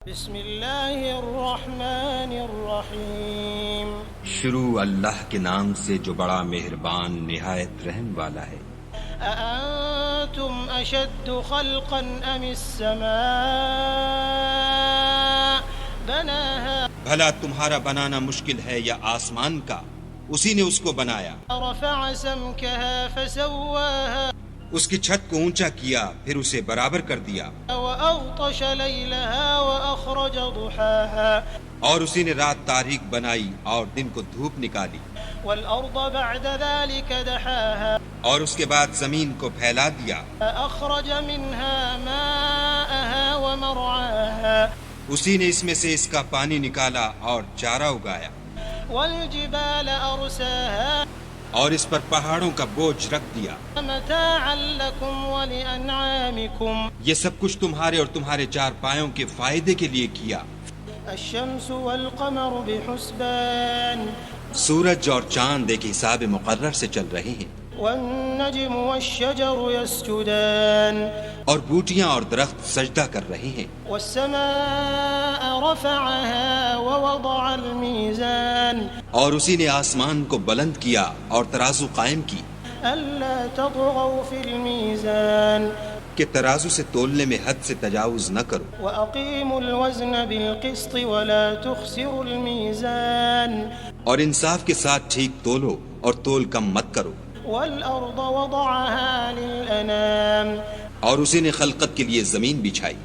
بسم اللہ الرحمن الرحیم شروع اللہ کے نام سے جو بڑا مہربان نہایت رحم والا ہے۔ اانتم اشد خلقا ام السماء بناها بھلا تمہارا بنانا مشکل ہے یا آسمان کا؟ اسی نے اس کو بنایا۔ رفع سمكها فسواها اس کی چھت کو اونچا کیا پھر اسے برابر کر دیا، واغطش ليلها واخرج ضحاها اور اسی نے رات تاریک بنائی اور دن کو دھوپ نکالی، والارض بعد ذلك دحاها اور اس کے بعد زمین کو پھیلا دیا، اخرج منها ماءها ومرعاها اسی نے اس میں سے اس کا پانی نکالا اور چارہ اگایا، والجبال ارساها اور اس پر پہاڑوں کا بوجھ رکھ دیا۔ متاعا لكم ولانعامكم یہ سب کچھ تمہارے اور تمہارے چار پایوں کے فائدے کے لیے کیا۔ الشمس والقمر بحسبان سورج اور چاند ایک حساب مقرر سے چل رہے ہیں، والنجم والشجر يسجدان اور بوٹیاں اور درخت سجدہ کر رہے ہیں۔ والسماء رفعها ووضع الميزان اور اسی نے آسمان کو بلند کیا اور ترازو قائم کی ألا تطغوا في الميزان کہ ترازو سے تولنے میں حد سے تجاوز نہ کرو، وأقيموا الوزن بالقسط ولا تخسروا الميزان اور انصاف کے ساتھ ٹھیک تولو اور تول کم مت کرو۔ والأرض وضعها للأنام اور اسی نے خلقت کے لیے زمین بچھائی۔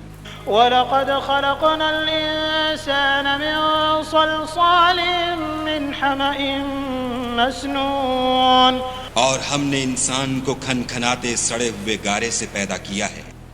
وَلَقَدْ خَلَقْنَا الْإِنسَانَ مِنْ صَلْصَالٍ مِّنْ حَمَإٍ مَّسْنُونٍ اور ہم نے انسان کو کھن کھناتے سڑے ہوئے گارے سے پیدا کیا ہے۔